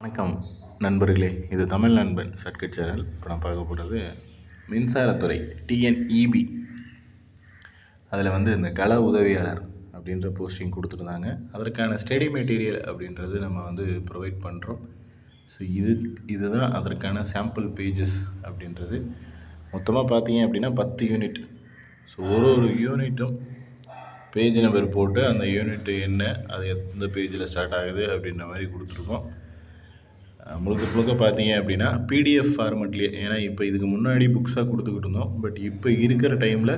வணக்கம் நண்பர்களே, இது தமிழ் நண்பன் சர்க்கிட் சேனல். இப்போ நான் பார்க்க போகிறது மின்சாரத்துறை டிஎன்இபி. அதில் இந்த கள உதவியாளர் அப்படின்ற போஸ்டிங் கொடுத்துருந்தாங்க. அதற்கான ஸ்டடி மெட்டீரியல் அப்படின்றது நம்ம ப்ரொவைட் பண்ணுறோம். ஸோ இதுதான் அதற்கான சாம்பிள் பேஜஸ் அப்படின்றது. மொத்தமாக பார்த்தீங்க அப்படின்னா 10 யூனிட். ஸோ ஒரு யூனிட்டும் பேஜ் நம்பர் போட்டு அந்த யூனிட் என்ன, அது எந்த பேஜில் ஸ்டார்ட் ஆகுது அப்படின்ற மாதிரி கொடுத்துருக்கோம். முழுக்க பார்த்தீங்க அப்படின்னா பிடிஎஃப் ஃபார்மெட்லேயே, ஏன்னா இப்போ இதுக்கு முன்னாடி புக்ஸாக கொடுத்துக்கிட்டு இருந்தோம். பட் இப்போ இருக்கிற டைமில்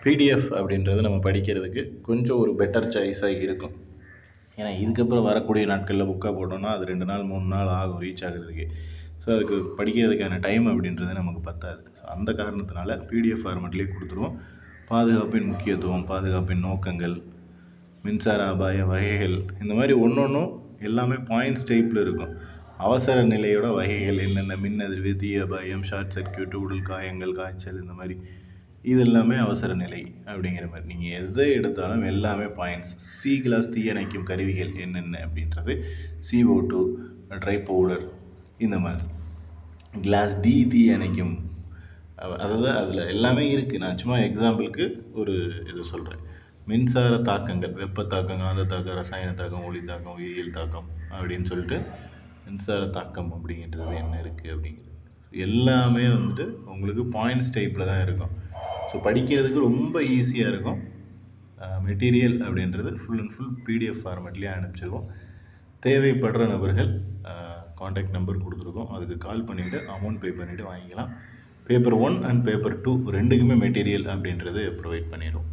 பிடிஎஃப் அப்படின்றது நம்ம படிக்கிறதுக்கு கொஞ்சம் ஒரு பெட்டர் சாய்ஸாக இருக்கும். ஏன்னா இதுக்கப்புறம் வரக்கூடிய நாட்களில் புக்காக போட்டோம்னா அது 2 நாள் 3 நாள் ஆகும் ரீச் ஆகிறதுக்கு. ஸோ அதுக்கு படிக்கிறதுக்கான டைம் அப்படின்றது நமக்கு பத்தாது. ஸோ அந்த காரணத்தினால பிடிஎஃப் ஃபார்மெட்லேயே கொடுத்துருவோம். பாதுகாப்பின் முக்கியத்துவம், பாதுகாப்பின் நோக்கங்கள், மின்சார அபாய வகைகள், இந்த மாதிரி ஒன்றொன்றும் எல்லாமே பாயிண்ட்ஸ் டைப்பில் இருக்கும். அவசர நிலையோட வகைகள் என்னென்ன, மின் அதிர்வு, தீ அபாயம், ஷார்ட் சர்க்கியூட், உடல் காயங்கள், காய்ச்சல், இந்த மாதிரி இது எல்லாமே அவசர நிலை அப்படிங்கிற மாதிரி. நீங்கள் எதை எடுத்தாலும் எல்லாமே பாயிண்ட்ஸ். சி கிளாஸ் தீயணைக்கும் கருவிகள் என்னென்ன அப்படின்றது, CO2, ட்ரை பவுடர், இந்த மாதிரி. கிளாஸ் டி தீயணைக்கும், அதாவது அதில் எல்லாமே இருக்குது. நான் சும்மா எக்ஸாம்பிளுக்கு ஒரு இது சொல்கிறேன். மின்சார தாக்கங்கள், வெப்ப தாக்கம், காந்த தாக்கம், ரசாயன தாக்கம், ஒளி தாக்கம், உயிரியல் தாக்கம் அப்படின்னு சொல்லிட்டு மின்சார தாக்கம் அப்படிங்கிறது என்ன இருக்குது அப்படிங்கிறது எல்லாமே உங்களுக்கு பாயிண்ட்ஸ் டைப்பில் தான் இருக்கும். ஸோ படிக்கிறதுக்கு ரொம்ப ஈஸியாக இருக்கும். மெட்டீரியல் அப்படின்றது ஃபுல் அண்ட் ஃபுல் பிடிஎஃப் ஃபார்மெட்லேயே அனுப்பிச்சிருக்கோம். தேவைப்படுற நபர்கள் காண்டாக்ட் நம்பர் கொடுத்துருக்கோம். அதுக்கு கால் பண்ணிவிட்டு அமௌண்ட் பே பண்ணிவிட்டு வாங்கிக்கலாம். பேப்பர் 1 அண்ட் பேப்பர் 2 ரெண்டுக்குமே மெட்டீரியல் அப்படின்றது ப்ரொவைட் பண்ணிடுவோம்.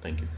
தேங்க்யூ.